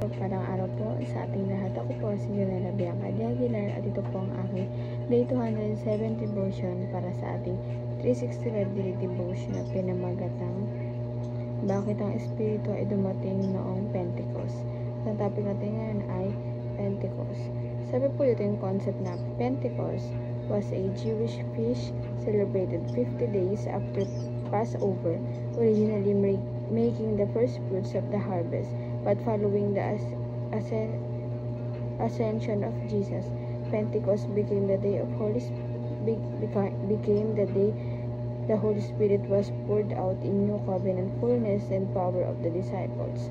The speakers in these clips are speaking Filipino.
mapagpalang araw po sa ating lahat. Ako po si Jonella Bianca de Aguilar at ito po ang aking Day 207 devotion para sa ating 365 daily devotion na pinamagatang Bakit ang Espiritu ay dumating noong Pentecost. Ang topic natin ngayon ay Pentecost. Sabi po dito yung concept na Pentecost was a Jewish feast celebrated 50 days after Passover, originally making the first fruits of the harvest, but following the ascension of Jesus, Pentecost became the day of became the day the Holy Spirit was poured out in new covenant fullness and power of the disciples.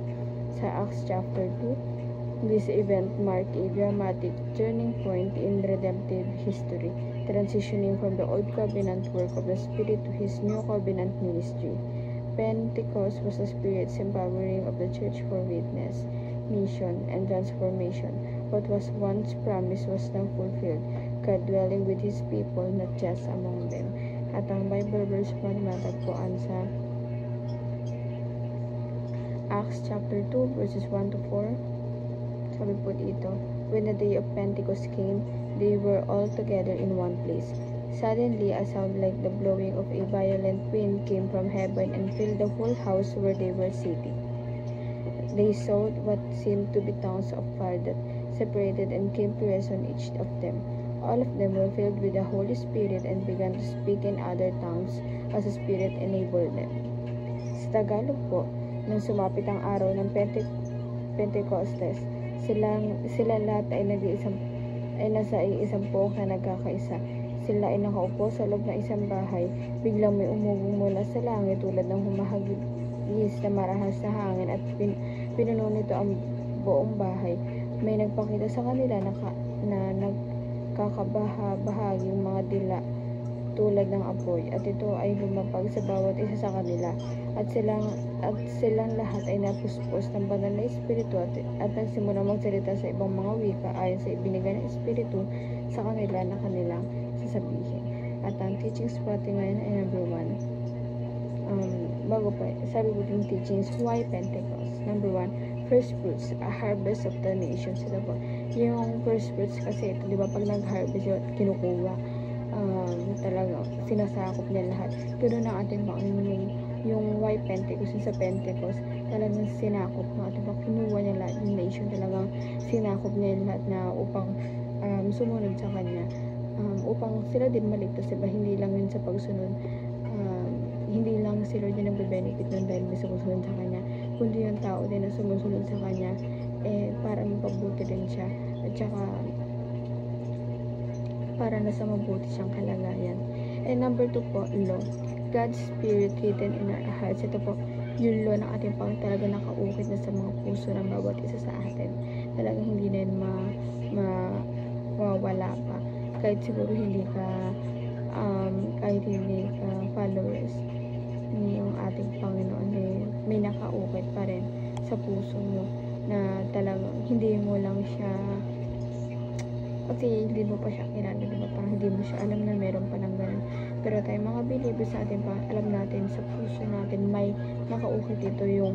Sa Acts chapter 2, this event marked a dramatic turning point in redemptive history, transitioning from the old covenant work of the Spirit to his new covenant ministry. Pentecost was the Spirit's empowering of the church for witness, mission, and transformation. What was once promised was now fulfilled, God dwelling with His people, not just among them. At ang Bible verse po matagpuan sa Acts chapter 2 verses 1 to 4. Sabi po dito, when the day of Pentecost came, they were all together in one place. Suddenly, a sound like the blowing of a violent wind came from heaven and filled the whole house where they were sitting. They saw what seemed to be tongues of fire that separated and came to rest on each of them. All of them were filled with the Holy Spirit and began to speak in other tongues as the Spirit enabled them. Sa Tagalog po, nang sumapit ang araw ng Pentecostes, sila lahat ay nasa isang pook na nagkakaisa. Sila ay nakaupo sa loob ng isang bahay. Biglang may umugong mula sa langit tulad ng humahagis na marahas na hangin at pinuno nito ang buong bahay. May nagpakita sa kanila na nagkakabahaging mga dila tulad ng apoy, at ito ay lumapag sa bawat isa sa kanila, at silang lahat ay napuspos ng banal na Espiritu at nagsimula magsalita sa ibang mga wika ayon sa ibinigay ng Espiritu sa kanila na kanilang sasabihin. At ang teachings po natin ngayon ay number 1. Bago pa, sabi po yung teachings, why Pentecost? Number 1, first fruits, a harvest of the nations. Ito po, yung first fruits kasi ito, di ba, pag nag-harvest yun, kinukuha, talaga sinasakop niya lahat. Pero ng ating Panginoon, yung why Pentecost, yung sa Pentecost, talagang sinakop ng ating Panginoon, kinuha niya lahat yung nation, talagang sinakop niya lahat na upang sumunod sa Kanya, upang sila din maligtas, diba? Hindi lang yun sa pagsunod, hindi lang si Lord yung nagbe-benefit nun dahil may sumusunod sa Kanya, kundi yung tao din na sumusunod sa Kanya, para mapabuti din siya, at saka para nasa mabuti siyang kalagayan. And number 2 po, law. God's Spirit hidden in our hearts. Ito po, yung law ng ating Panginoon talaga nakaukit na sa mga puso ng bawat isa sa atin. Talagang hindi na yun mawawala pa. Kahit siguro hindi ka followers ng ating Panginoon, may nakaukit pa rin sa puso mo na talagang hindi mo lang siya, kasi hindi mo pa siya kilala, diba? Parang hindi mo siya alam na meron pa ng ganun. Pero tayo mga believers sa atin, alam natin sa puso natin may nakaukit dito yung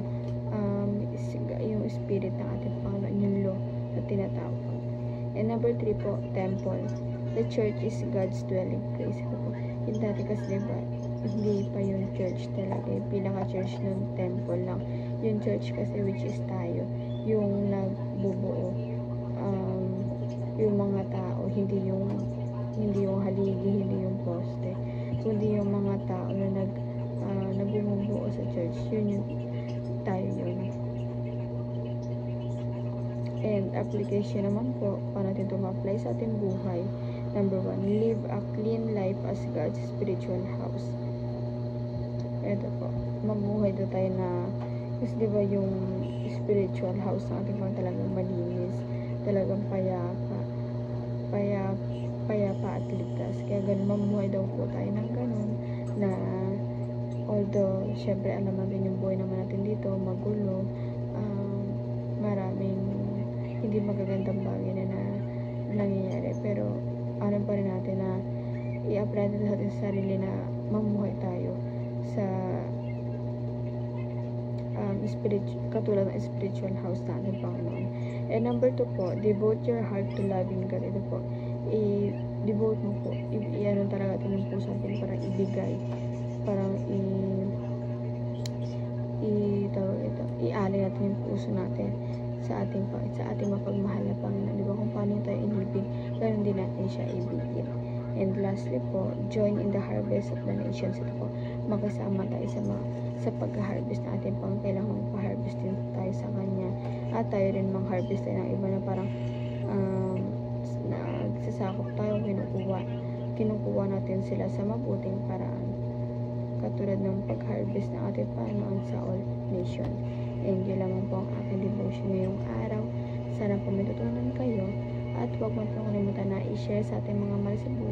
spirit ng ating Panginoon, yung law na tinatawag. And number 3 po, temple. The church is God's dwelling place. Yung dati kasi, diba, hindi pa yung church talaga. Yung pinaka-church ng temple lang. Yung church kasi, which is tayo, yung nagbubuo, yung mga tao, hindi yung haligi, hindi yung poste, kundi yung mga tao na nagbumubuo sa church. Yun tayo yun. And application naman po, paano natin ito ma-apply sa ating buhay. Number 1, live a clean life as God's spiritual house. Ito po, mabuhay doon tayo na, kasi diba yung spiritual house ng ating mga talagang malinis, talagang payapa at ligtas. Kaya ganun, mamuhay daw po tayo ng ganun, na although syempre alam natin yung buhay naman natin dito magulo, maraming hindi magagandang bagay na nangyayari, pero ano pa rin natin na i-apply natin sa ating sarili na mamuhay tayo sa katulad ng spiritual house na ating Panginoon. And number 2 po, devote your heart to loving God. Ito po, i-devote mo po, i-ano talaga ito ng puso natin, parang ibigay, parang i-alay natin yung puso natin sa ating mapagmahal na Panginoon. Di ba kung paano tayo inibig, ganoon din natin siya ibigin. And lastly po, join in the harvest of the nations. Ito po, makasama tayo sa pag-harvest na ating Panginoon. Kailangan magpa-harvest din tayo sa Kanya. At tayo rin mag-harvest tayo ng iba na parang nagsasakop tayo, kinukuha natin sila sa mabuting paraan. Katulad ng pag-harvest ng ating Panginoon sa all nation. And yun lamang po ang aking devotion ngayong araw. Sana po may tutunan kayo at huwag mo kalimutan na i-share sa ating mga mahal sa buhay